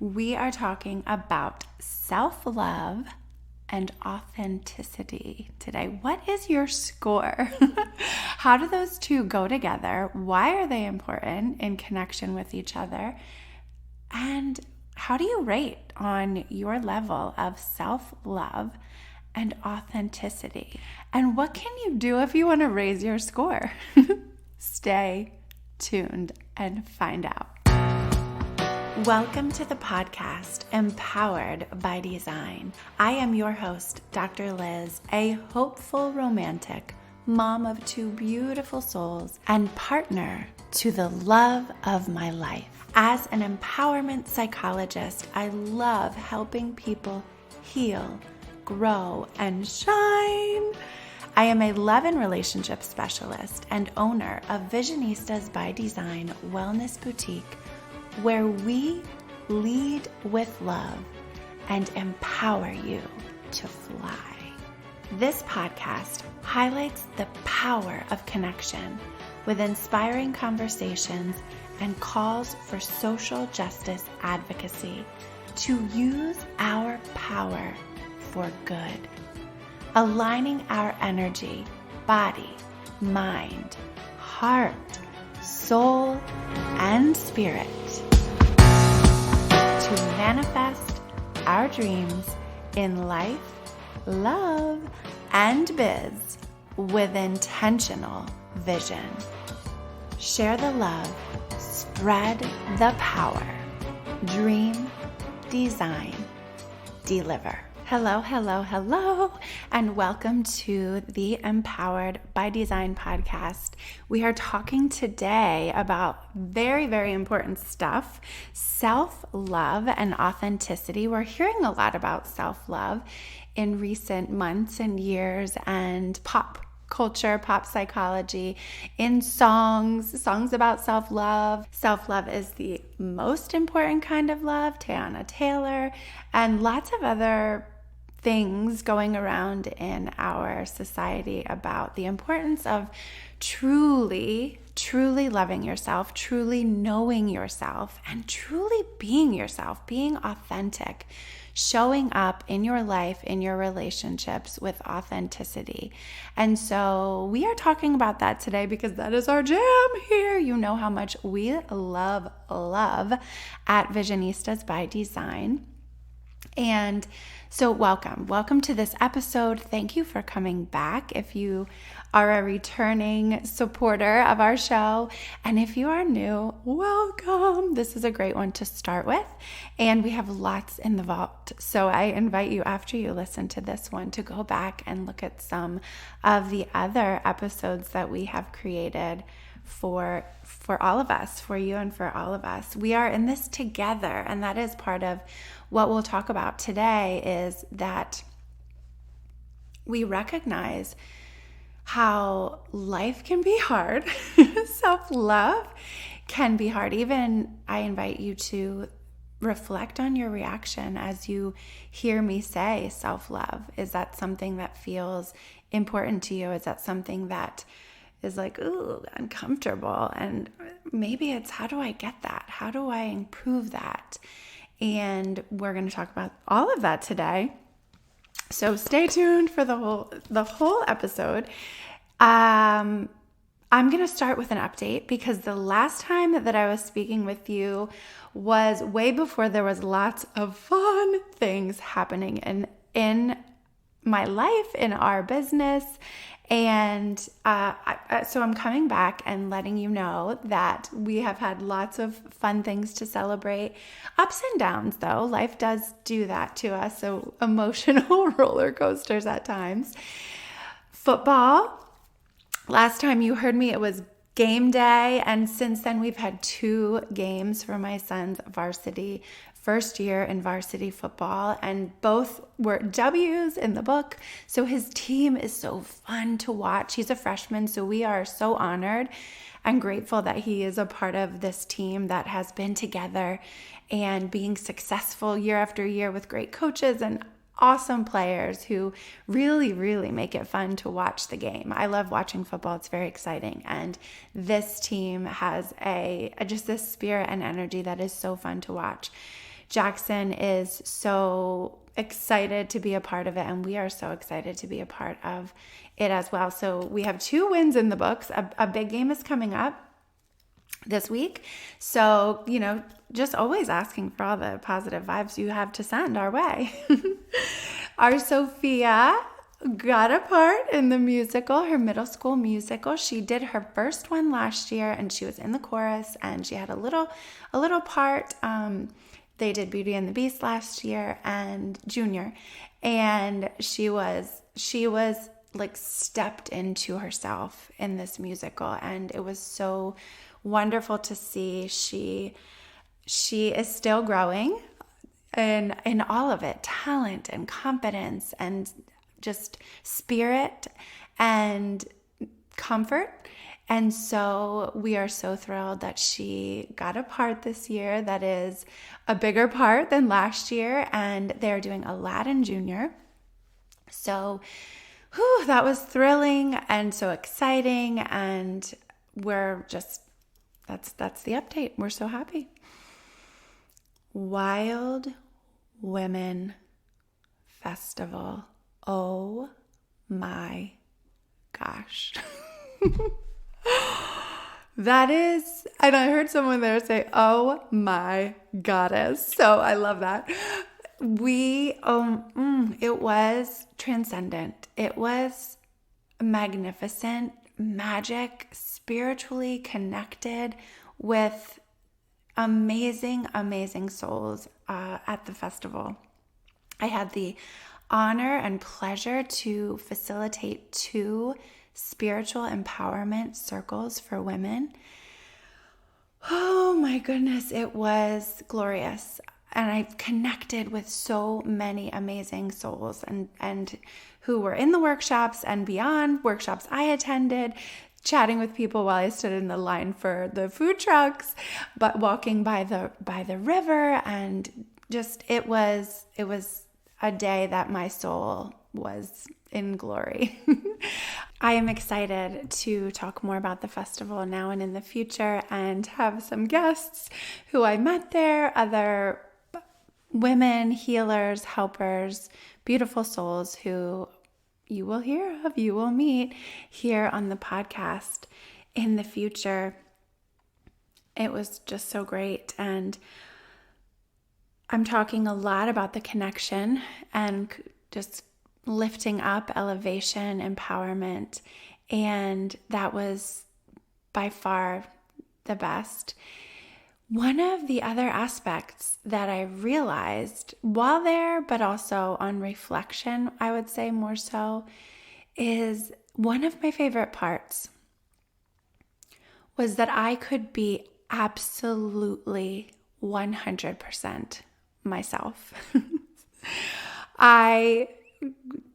we are talking about self-love and authenticity today. What is your score? How do those two go together? Why are they important in connection with each other? And how do you rate on your level of self-love and authenticity? And what can you do if you want to raise your score? Stay tuned and find out. Welcome to the podcast, Empowered by Design. I am your host, Dr. Liz, a hopeful romantic, mom of two beautiful souls, and partner to the love of my life. As an empowerment psychologist, I love helping people heal, grow, and shine. I am a love and relationship specialist and owner of Visionistas by Design Wellness Boutique, where we lead with love and empower you to fly. This podcast highlights the power of connection with inspiring conversations and calls for social justice advocacy to use our power for good, aligning our energy, body, mind, heart, soul, and spirit to manifest our dreams in life, love, and biz with intentional vision. Share the love, spread the power, dream, design, deliver. Hello, hello, hello, and welcome to the Empowered by Design podcast. We are talking today about very, very important stuff, self-love and authenticity. We're hearing a lot about self-love in recent months and years, and pop culture, pop psychology, in songs about self-love. Self-love is the most important kind of love, Tiana Taylor, and lots of other things going around in our society about the importance of truly loving yourself, truly knowing yourself, and truly being yourself, being authentic, showing up in your life, in your relationships with authenticity. And so we are talking about that today because that is our jam here. You know how much we love at Visionistas by Design. And so welcome to this episode. Thank you for coming back if you are a returning supporter of our show. And if you are new, welcome. This is a great one to start with. And we have lots in the vault. So I invite you, after you listen to this one, to go back and look at some of the other episodes that we have created for all of us, for you and for all of us. We are in this together, and that is part of what we'll talk about today, is that we recognize how life can be hard. Self-love can be hard. Even I invite you to reflect on your reaction as you hear me say self-love. Is that something that feels important to you? Is that something that is like, ooh, uncomfortable? And maybe it's, how do I get that? How do I improve that? And we're going to talk about all of that today. So stay tuned for the whole episode. I'm going to start with an update because the last time that I was speaking with you was way before there was lots of fun things happening in my life, in our business. And so I'm coming back and letting you know that we have had lots of fun things to celebrate. Ups and downs, though. Life does do that to us. So emotional roller coasters at times. Football. Last time you heard me, it was game day. And since then, we've had 2 games for my son's varsity first year in varsity football, and both were W's in the book. So his team is so fun to watch. He's a freshman, so we are so honored and grateful that he is a part of this team that has been together and being successful year after year with great coaches and awesome players who really, really make it fun to watch the game. I love watching football. It's very exciting. And this team has just this spirit and energy that is so fun to watch. Jackson is so excited to be a part of it, and we are so excited to be a part of it as well. So we have 2 wins in the books. A big game is coming up this week. So, just always asking for all the positive vibes you have to send our way. Our Sophia got a part in the musical, her middle school musical. She did her first one last year, and she was in the chorus, and she had a little part. They did Beauty and the Beast last year and Junior, and she was like stepped into herself in this musical, and it was so wonderful to see. She is still growing in all of it, talent and confidence and just spirit and comfort. And so we are so thrilled that she got a part this year that is a bigger part than last year, and they're doing Aladdin Junior. So that was thrilling and so exciting, and we're just, that's the update. We're so happy. Wild Women Festival. Oh my gosh. That is, and I heard someone there say, oh my goddess. So I love that. It was transcendent. It was magnificent, magic, spiritually connected with amazing, amazing souls at the festival. I had the honor and pleasure to facilitate 2 spiritual empowerment circles for women. Oh my goodness, it was glorious. And I connected with so many amazing souls and who were in the workshops and beyond workshops I attended, chatting with people while I stood in the line for the food trucks, but walking by the river, and just it was a day that my soul was in glory. I am excited to talk more about the festival now and in the future, and have some guests who I met there, other women, healers, helpers, beautiful souls who you will hear of, you will meet here on the podcast in the future. It was just so great. And I'm talking a lot about the connection and just lifting up, elevation, empowerment. And that was by far the best. One of the other aspects that I realized while there, but also on reflection, I would say more so, is one of my favorite parts was that I could be absolutely 100% myself. I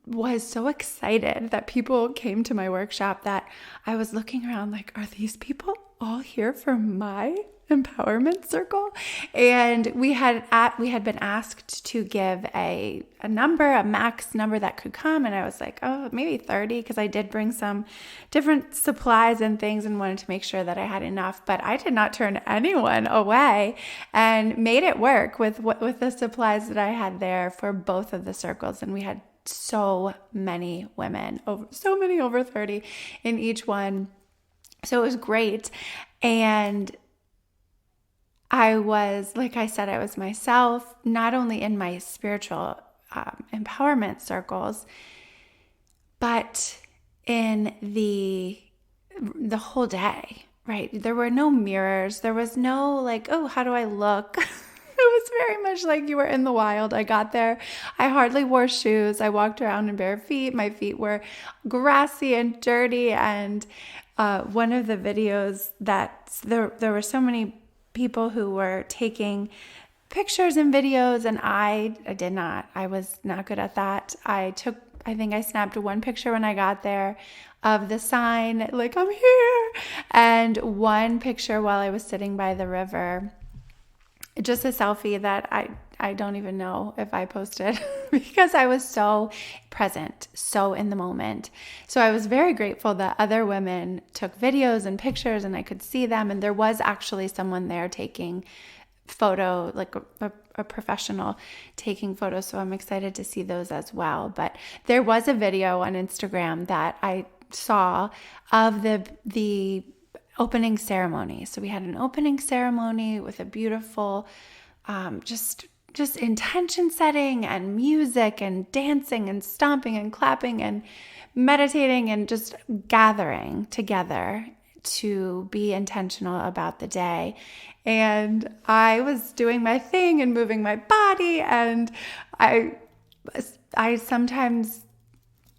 was so excited that people came to my workshop that I was looking around like, are these people all here for my empowerment circle? And we had been asked to give a max number that could come, and I was like, oh, maybe 30, because I did bring some different supplies and things and wanted to make sure that I had enough. But I did not turn anyone away and made it work with the supplies that I had there for both of the circles. And we had so many women, over 30 in each one. So it was great. And I was, like I said, I was myself, not only in my spiritual empowerment circles, but in the whole day, right? There were no mirrors. There was no like, oh, how do I look? It was very much like you were in the wild. I got there. I hardly wore shoes. I walked around in bare feet. My feet were grassy and dirty. And one of the videos that there were so many people who were taking pictures and videos, and I did not. I was not good at that. I think I snapped one picture when I got there of the sign, like, I'm here, and one picture while I was sitting by the river. Just a selfie that I don't even know if I posted because I was so present, so in the moment. So I was very grateful that other women took videos and pictures and I could see them. And there was actually someone there taking photo, like a a professional taking photos, so I'm excited to see those as well. But there was a video on Instagram that I saw of the opening ceremony. So we had an opening ceremony with a beautiful just intention setting and music and dancing and stomping and clapping and meditating and just gathering together to be intentional about the day. And I was doing my thing and moving my body, and I sometimes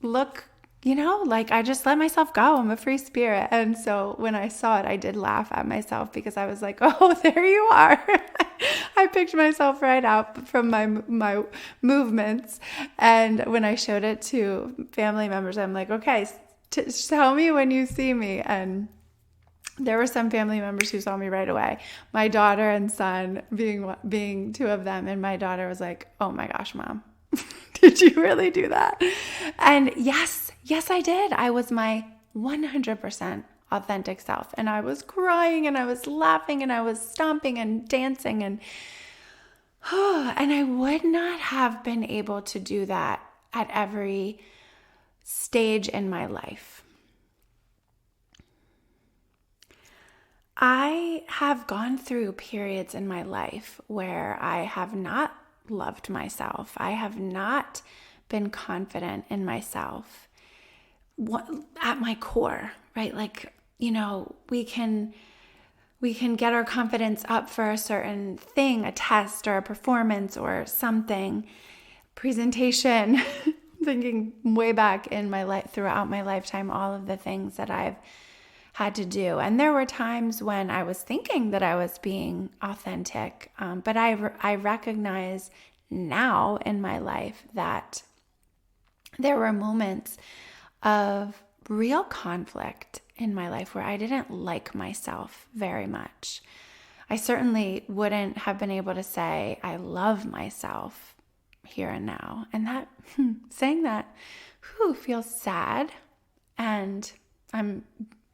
look, like I just let myself go. I'm a free spirit. And so when I saw it, I did laugh at myself because I was like, oh, there you are. I picked myself right out from my movements. And when I showed it to family members, I'm like, okay, tell me when you see me. And there were some family members who saw me right away. My daughter and son being two of them. And my daughter was like, oh my gosh, Mom, did you really do that? And yes, I did. I was my 100% authentic self. And I was crying and I was laughing and I was stomping and dancing and I would not have been able to do that at every stage in my life. I have gone through periods in my life where I have not loved myself. I have not been confident in myself at my core, right? Like, we can get our confidence up for a certain thing, a test or a performance or something, presentation, thinking way back in my life, throughout my lifetime, all of the things that I've had to do. And there were times when I was thinking that I was being authentic, but I recognize now in my life that there were moments of real conflict in my life where I didn't like myself very much. I certainly wouldn't have been able to say I love myself here and now. And that saying that feels sad. And I'm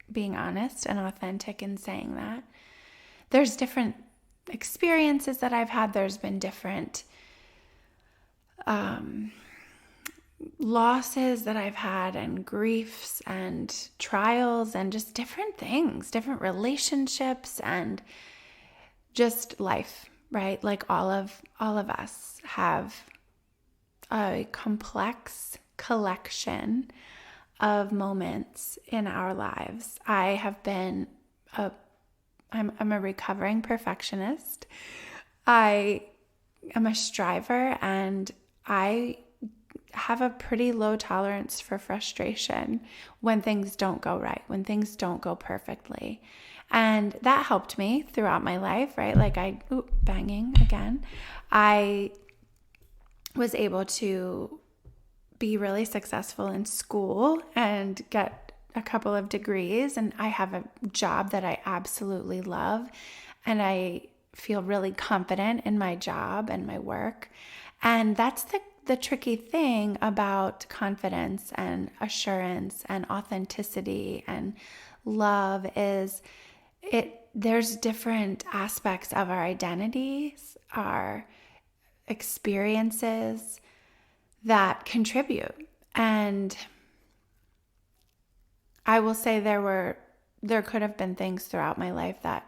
being honest and authentic in saying that. There's different experiences that I've had. There's been different losses that I've had and griefs and trials and just different things, different relationships and just life, right? Like all of us have a complex collection of moments in our lives. I have been I'm a recovering perfectionist. I am a striver, and I have a pretty low tolerance for frustration when things don't go right, when things don't go perfectly. And that helped me throughout my life, right? Like banging again. I was able to be really successful in school and get a couple of degrees, and I have a job that I absolutely love, and I feel really confident in my job and my work. And that's the tricky thing about confidence and assurance and authenticity and love is there's different aspects of our identities, our experiences that contribute. And I will say there could have been things throughout my life that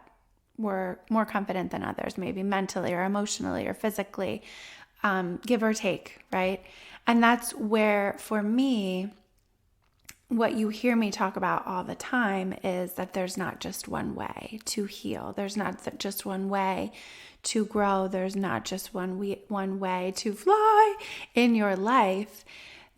were more confident than others, maybe mentally or emotionally or physically, give or take, right? And that's where, for me, what you hear me talk about all the time is that there's not just one way to heal. There's not just one way to grow. There's not just one way to fly in your life.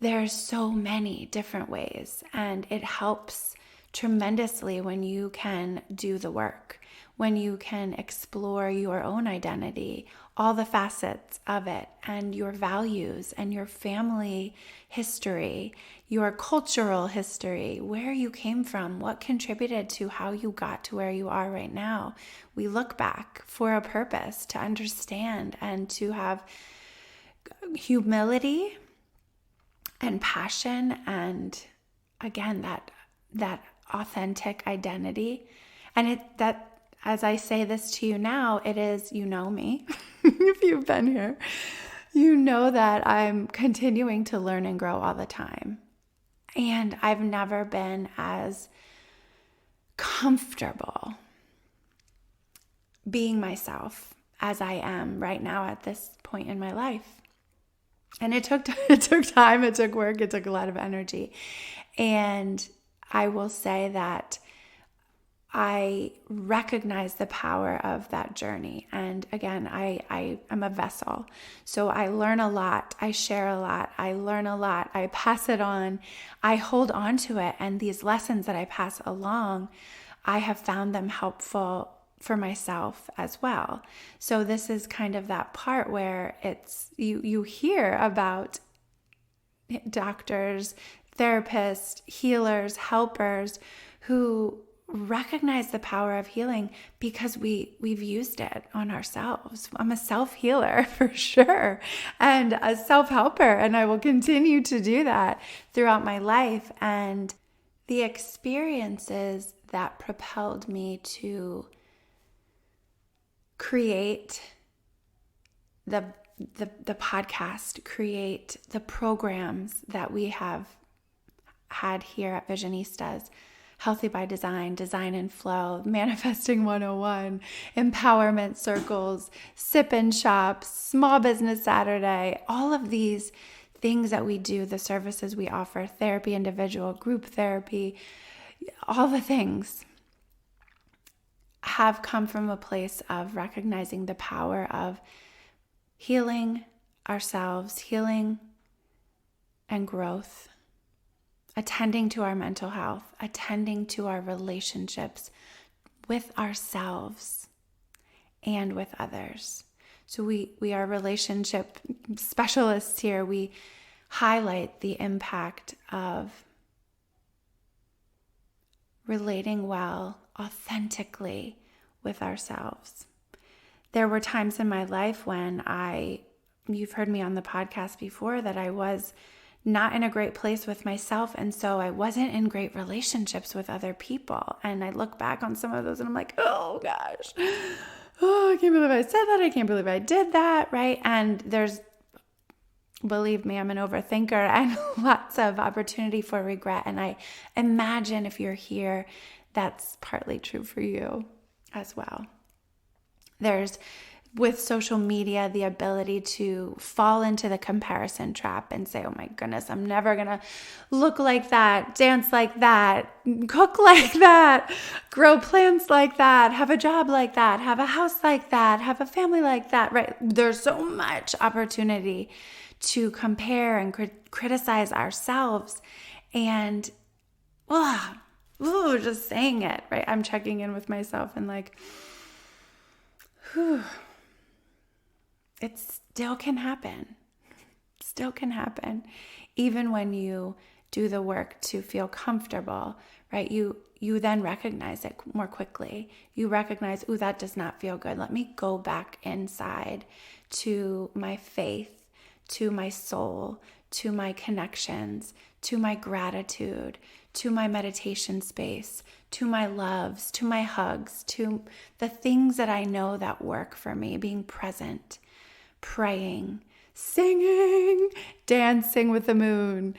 There's so many different ways, and it helps tremendously when you can do the work, when you can explore your own identity, all the facets of it, and your values and your family history, your cultural history, where you came from, what contributed to how you got to where you are right now. We look back for a purpose, to understand and to have humility and passion, and again, that authentic identity. And that as I say this to you now, it is, you know me, if you've been here, you know that I'm continuing to learn and grow all the time. And I've never been as comfortable being myself as I am right now at this point in my life. And it took time, it took work, it took a lot of energy. And I will say that I recognize the power of that journey. And again, I am a vessel. So I learn a lot. I share a lot. I learn a lot. I pass it on. I hold on to it. And these lessons that I pass along, I have found them helpful for myself as well. So this is kind of that part where it's you hear about doctors, therapists, healers, helpers who recognize the power of healing because we've used it on ourselves. I'm a self-healer for sure, and a self-helper, and I will continue to do that throughout my life. And the experiences that propelled me to create the podcast, create the programs that we have had here at Visionistas, Healthy by Design, Design and Flow, Manifesting 101, Empowerment Circles, Sip and Shop, Small Business Saturday, all of these things that we do, the services we offer, therapy, individual, group therapy, all the things have come from a place of recognizing the power of healing ourselves, healing and growth, attending to our mental health, attending to our relationships with ourselves and with others. So we are relationship specialists here. We highlight the impact of relating well, authentically with ourselves. There were times in my life when you've heard me on the podcast before, that I was not in a great place with myself. And so I wasn't in great relationships with other people. And I look back on some of those and I'm like, oh gosh, I can't believe I said that. I can't believe I did that. Right. And believe me, I'm an overthinker, and lots of opportunity for regret. And I imagine if you're here, that's partly true for you as well. There's, with social media, the ability to fall into the comparison trap and say, oh my goodness, I'm never going to look like that, dance like that, cook like that, grow plants like that, have a job like that, have a house like that, have a family like that, right? There's so much opportunity to compare and criticize ourselves. And, just saying it, right? I'm checking in with myself and like, it still can happen. Still can happen. Even when you do the work to feel comfortable, right? You then recognize it more quickly. You recognize, that does not feel good. Let me go back inside to my faith, to my soul, to my connections, to my gratitude, to my meditation space, to my loves, to my hugs, to the things that I know that work for me, being present, praying, singing, dancing with the moon.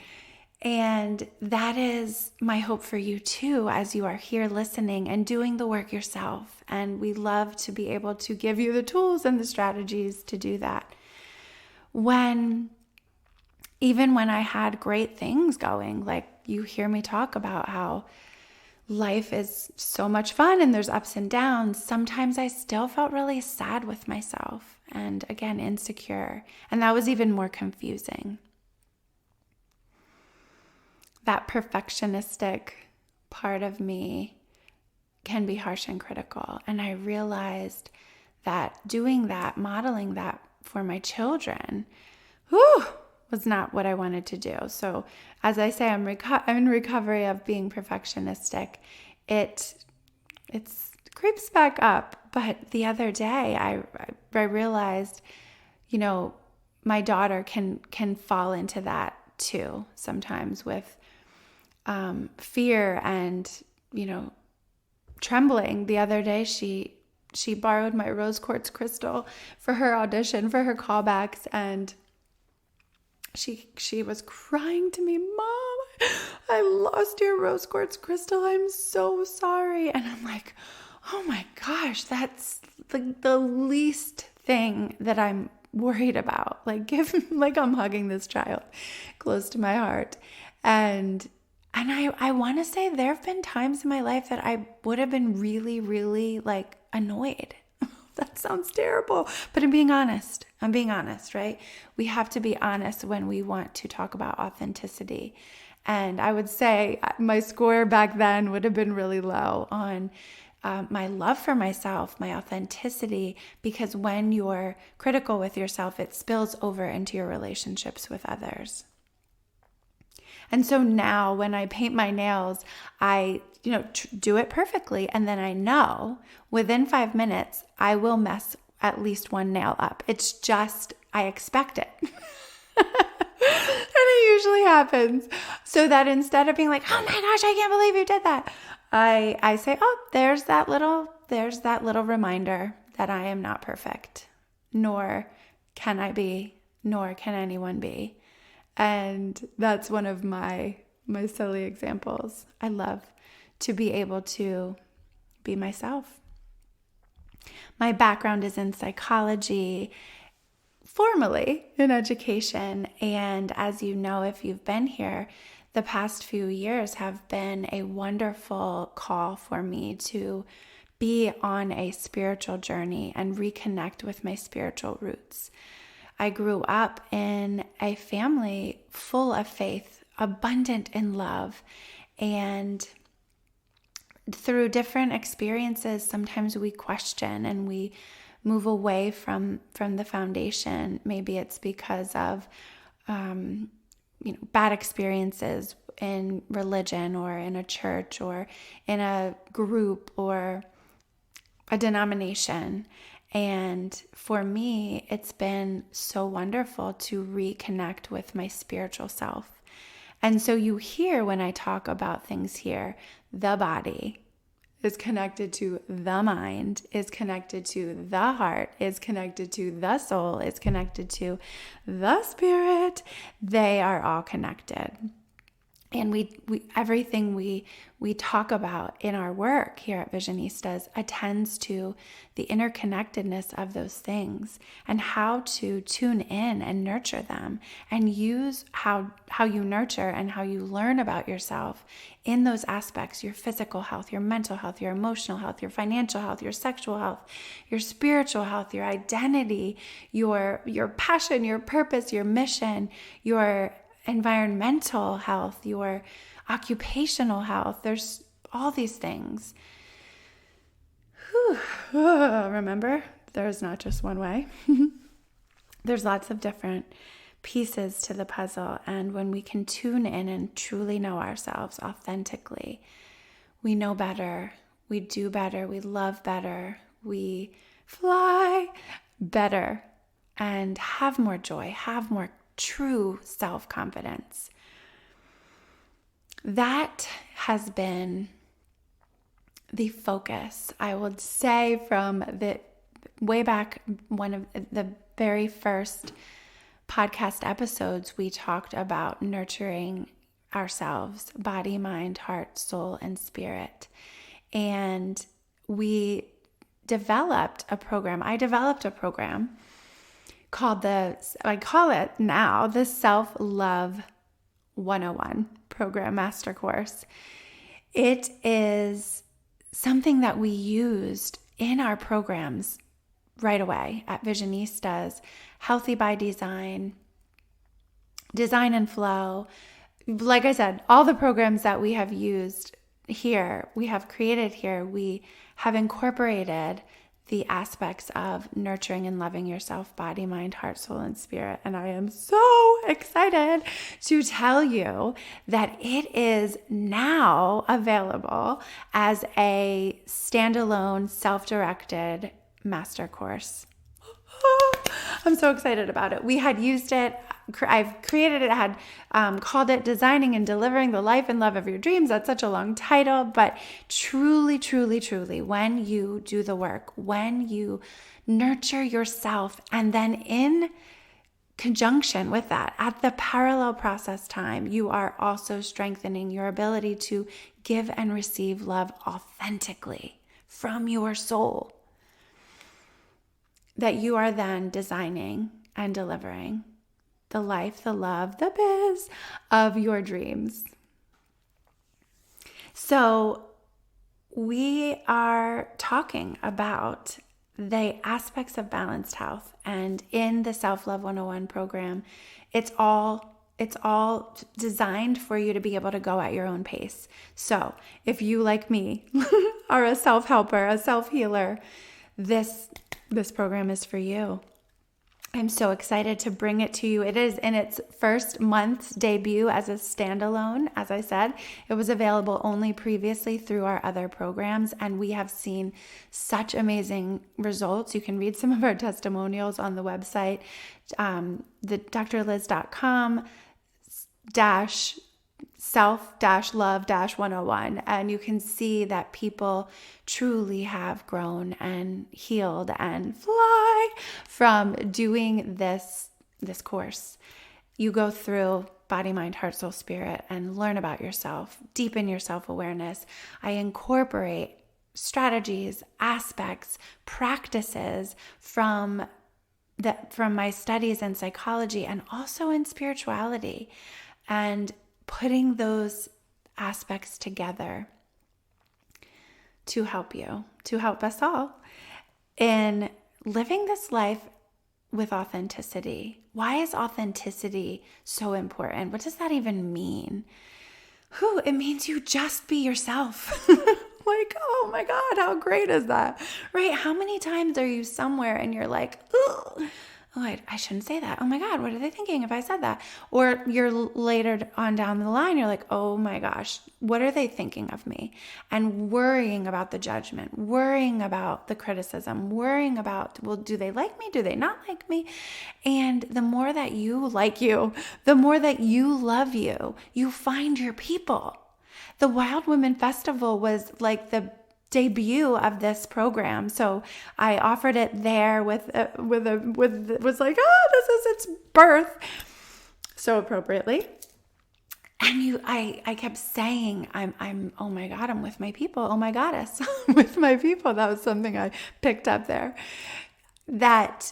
And that is my hope for you too, as you are here listening and doing the work yourself. And we love to be able to give you the tools and the strategies to do that. Even when I had great things going, like you hear me talk about how life is so much fun and there's ups and downs, sometimes I still felt really sad with myself and, again, insecure. And that was even more confusing. That perfectionistic part of me can be harsh and critical. And I realized that doing that, modeling that for my children, was not what I wanted to do. So as I say, I'm in recovery of being perfectionistic. It creeps back up. But the other day I realized, my daughter can fall into that too sometimes with fear and, trembling the other day. She borrowed my rose quartz crystal for her audition, for her callbacks, and she was crying to me, "Mom, I lost your rose quartz crystal. I'm so sorry." And I'm like, oh my gosh, that's the least thing that I'm worried about. Like I'm hugging this child close to my heart. And I want to say there have been times in my life that I would have been really, really like annoyed. That sounds terrible, but I'm being honest. Right? We have to be honest when we want to talk about authenticity. And I would say my score back then would have been really low on my love for myself, my authenticity, because when you're critical with yourself, it spills over into your relationships with others. And so now when I paint my nails, I do it perfectly. And then I know within 5 minutes, I will mess at least one nail up. It's just, I expect it. And it usually happens. So that instead of being like, oh my gosh, I can't believe you did that, I say, oh, there's that little reminder that I am not perfect, nor can I be, nor can anyone be. And that's one of my silly examples. I love to be able to be myself. My background is in psychology, formally in education. And as you know, if you've been here, the past few years have been a wonderful call for me to be on a spiritual journey and reconnect with my spiritual roots. I grew up in a family full of faith, abundant in love, and through different experiences, sometimes we question and we move away from the foundation. Maybe it's because of bad experiences in religion or in a church or in a group or a denomination. And for me, it's been so wonderful to reconnect with my spiritual self. And so you hear when I talk about things here, the body is connected to the mind, is connected to the heart, is connected to the soul, is connected to the spirit. They are all connected. And we everything we talk about in our work here at Visionistas attends to the interconnectedness of those things and how to tune in and nurture them and use how you nurture and how you learn about yourself in those aspects: your physical health, your mental health, your emotional health, your financial health, your sexual health, your spiritual health, your identity, your passion, your purpose, your mission, your environmental health, your occupational health. There's all these things. Remember, there's not just one way. There's lots of different pieces to the puzzle. And when we can tune in and truly know ourselves authentically, we know better, we do better, we love better, we fly better, and have more joy, have more true self-confidence. That has been the focus, I would say, from the way back, one of the very first podcast episodes, we talked about nurturing ourselves, body, mind, heart, soul, and spirit. And we developed a program. I developed a program called I call it now the Self-Love 101 program master course. It is something that we used in our programs right away at Visionistas, Healthy by Design, Design and Flow. Like I said, all the programs that we have used here, we have created here, we have incorporated the aspects of nurturing and loving yourself, body, mind, heart, soul, and spirit. And I am so excited to tell you that it is now available as a standalone, self-directed master course. I'm so excited about it. We had used it. I've created it. I had called it Designing and Delivering the Life and Love of Your Dreams. That's such a long title, but truly, truly, truly, when you do the work, when you nurture yourself, and then in conjunction with that, at the parallel process time, you are also strengthening your ability to give and receive love authentically from your soul, that you are then designing and delivering the life, the love, the biz of your dreams. So we are talking about the aspects of balanced health, and in the Self-Love 101 program, it's all designed for you to be able to go at your own pace. So if you, like me, are a self-helper, a self-healer, this program is for you. I'm so excited to bring it to you. It is in its first month's debut as a standalone. As I said, it was available only previously through our other programs, and we have seen such amazing results. You can read some of our testimonials on the website, the drliz.com self-love-101, and you can see that people truly have grown and healed and fly from doing this course. You go through body, mind, heart, soul, spirit, and learn about yourself, deepen your self-awareness. I incorporate strategies, aspects, practices from my studies in psychology and also in spirituality, and putting those aspects together to help you, to help us all in living this life with authenticity. Why is authenticity so important? What does that even mean? It means you just be yourself. Like, oh my God, how great is that? Right? How many times are you somewhere and you're like, oh, I shouldn't say that. Oh my God, what are they thinking if I said that? Or you're later on down the line, you're like, oh my gosh, what are they thinking of me? And worrying about the judgment, worrying about the criticism, worrying about, well, do they like me? Do they not like me? And the more that you like you, the more that you love you, you find your people. The Wild Women Festival was like the debut of this program, so I offered it there was like, this is its birth, so appropriately. And I kept saying, I'm oh my God, I'm with my people. Oh my goddess, I'm with my people. That was something I picked up there. That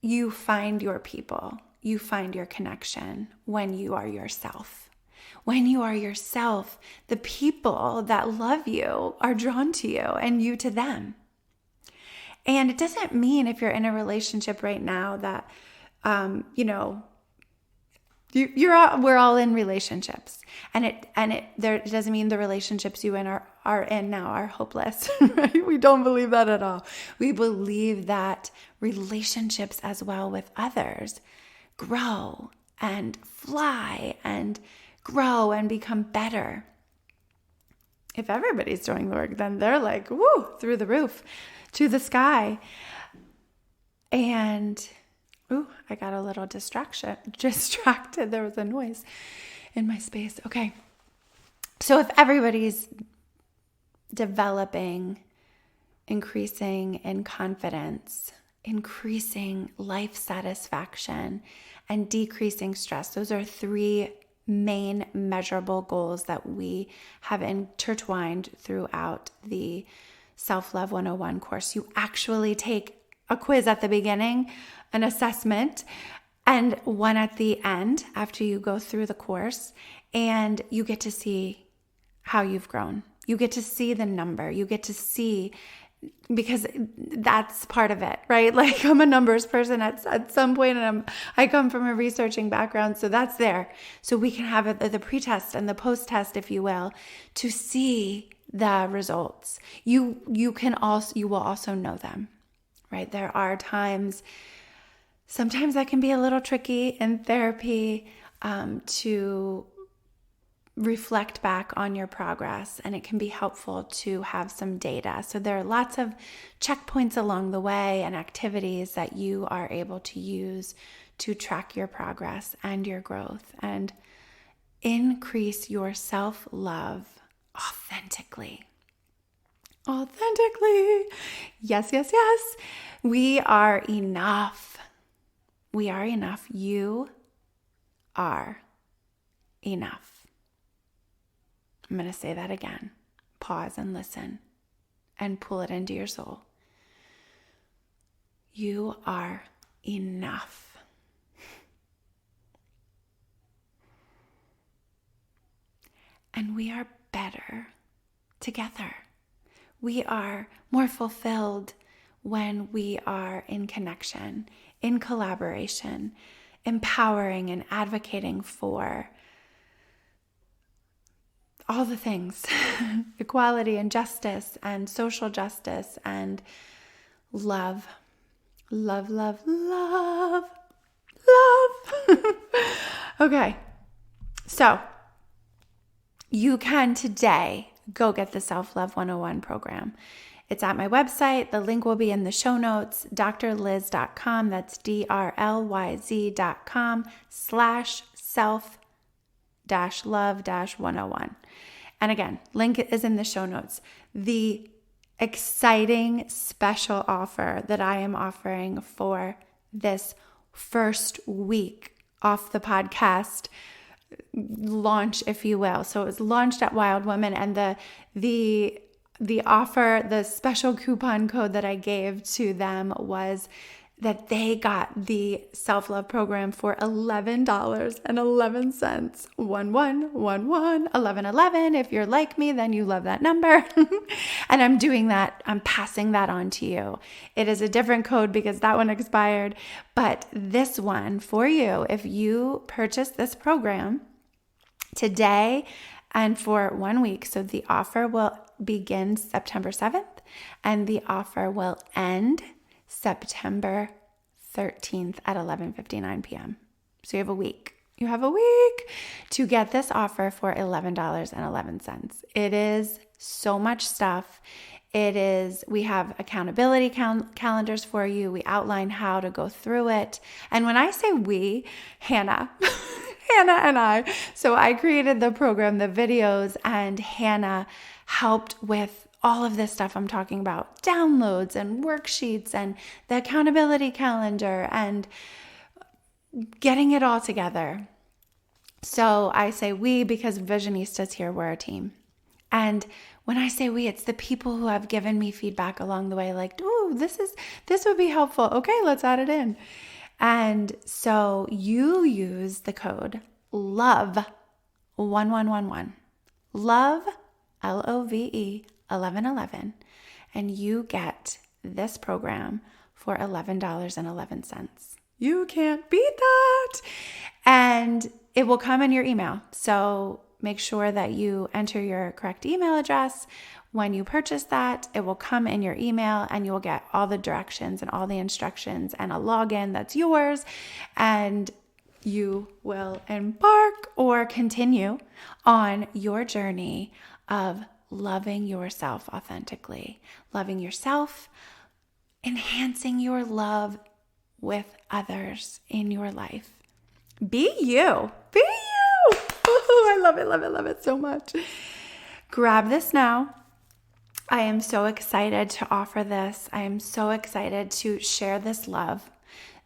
you find your people, you find your connection when you are yourself. When you are yourself, the people that love you are drawn to you and you to them. And it doesn't mean if you're in a relationship right now that, we're all in relationships, and it doesn't mean the relationships you are in now are hopeless, right? We don't believe that at all. We believe that relationships as well with others grow and fly and grow and become better. If everybody's doing the work, then they're like, woo, through the roof, to the sky. And, I got a little distracted. There was a noise in my space. Okay. So if everybody's developing, increasing in confidence, increasing life satisfaction, and decreasing stress, those are three main measurable goals that we have intertwined throughout the Self-Love 101 course. You actually take a quiz at the beginning, an assessment, and one at the end after you go through the course, and you get to see how you've grown. You get to see the number. You get to see, because that's part of it, right? Like, I'm a numbers person at some point, and I come from a researching background, so that's there. So we can have the pre-test and the post-test, if you will, to see the results. You will also know them, right? There are sometimes that can be a little tricky in therapy to reflect back on your progress, and it can be helpful to have some data. So there are lots of checkpoints along the way and activities that you are able to use to track your progress and your growth and increase your self-love authentically. Authentically. Yes, yes, yes. We are enough. We are enough. You are enough. I'm going to say that again. Pause and listen and pull it into your soul. You are enough. And we are better together. We are more fulfilled when we are in connection, in collaboration, empowering and advocating for all the things, equality and justice and social justice and love, love, love, love, love. Okay, so you can today go get the Self-Love 101 program. It's at my website. The link will be in the show notes, drlyz.com. That's drlyz.com/self-love-101. And again, link is in the show notes. The exciting special offer that I am offering for this first week off the podcast launch, if you will. So it was launched at Wild Woman, and the offer, the special coupon code that I gave to them was that they got the self-love program for $11.11. 1111. If you're like me, then you love that number. And I'm doing that. I'm passing that on to you. It is a different code because that one expired. But this one for you, if you purchase this program today and for 1 week. So the offer will begin September 7th and the offer will end September 13th at 11:59 p.m. So you have a week. You have a week to get this offer for $11.11. It is so much stuff. We have accountability calendars for you. We outline how to go through it. And when I say we, Hannah and I. So I created the program, the videos, and Hannah helped with all of this stuff I'm talking about, downloads and worksheets and the accountability calendar and getting it all together. So I say we because Visionistas here, we're a team. And when I say we, it's the people who have given me feedback along the way, like, "Ooh, this would be helpful. Okay, let's add it in." And so you use the code LOVE1111. Love, LOVE 1111, and you get this program for $11.11. You can't beat that. And it will come in your email. So make sure that you enter your correct email address. When you purchase that, it will come in your email and you will get all the directions and all the instructions and a login that's yours. And you will embark or continue on your journey of loving yourself authentically, loving yourself, enhancing your love with others in your life. Be you. Be you. Ooh, I love it, love it, love it so much. Grab this now. I am so excited to offer this. I am so excited to share this love.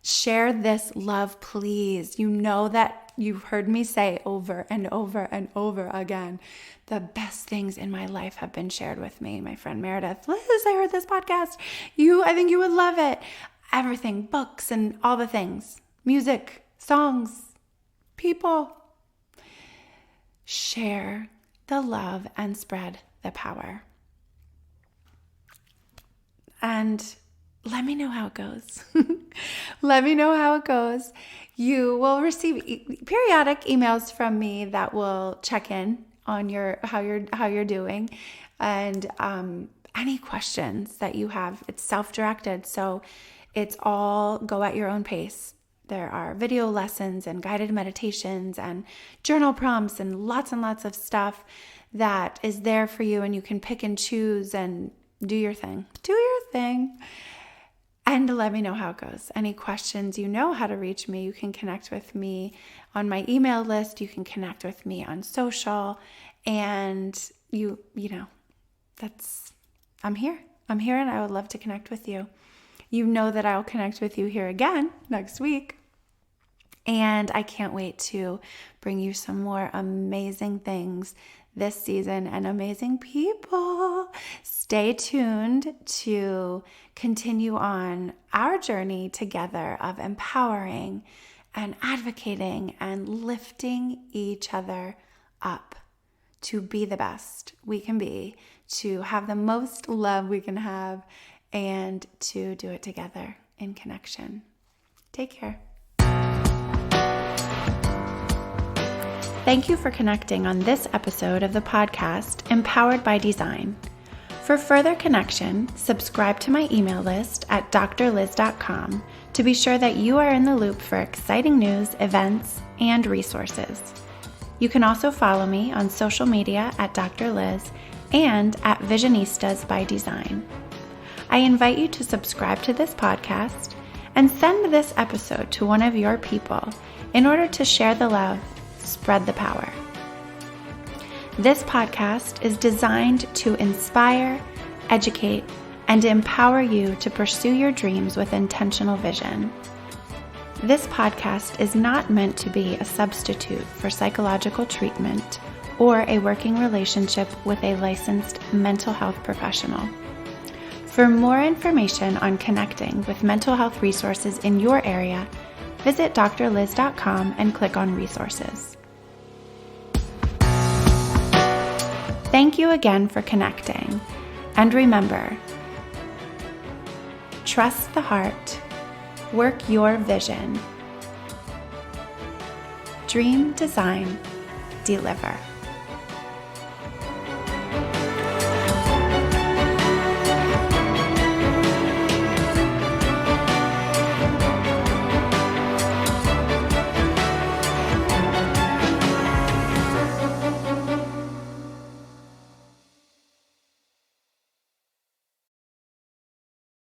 Share this love, please. You know that you've heard me say over and over and over again, the best things in my life have been shared with me. My friend Meredith, Liz, I heard this podcast. I think you would love it. Everything, books and all the things, music, songs, people. Share the love and spread the power. And let me know how it goes. Let me know how it goes. You will receive periodic emails from me that will check in on how you're doing, and any questions that you have. It's self-directed, so it's all go at your own pace. There are video lessons and guided meditations and journal prompts and lots of stuff that is there for you, and you can pick and choose and do your thing. Do your thing. And let me know how it goes. Any questions, you know how to reach me. You can connect with me on my email list. You can connect with me on social. And you know, I'm here. I'm here, and I would love to connect with you. You know that I'll connect with you here again next week. And I can't wait to bring you some more amazing things this season and amazing people. Stay tuned to continue on our journey together of empowering and advocating and lifting each other up to be the best we can be, to have the most love we can have, and to do it together in connection. Take care. Thank you for connecting on this episode of the podcast, Empowered by Design. For further connection, subscribe to my email list at drliz.com to be sure that you are in the loop for exciting news, events, and resources. You can also follow me on social media at Dr. Liz and at Visionistas by Design. I invite you to subscribe to this podcast and send this episode to one of your people in order to share the love, spread the power. This podcast is designed to inspire, educate, and empower you to pursue your dreams with intentional vision. This podcast is not meant to be a substitute for psychological treatment or a working relationship with a licensed mental health professional. For more information on connecting with mental health resources in your area, visit drliz.com and click on resources. Thank you again for connecting. And remember, trust the heart, work your vision, dream, design, deliver.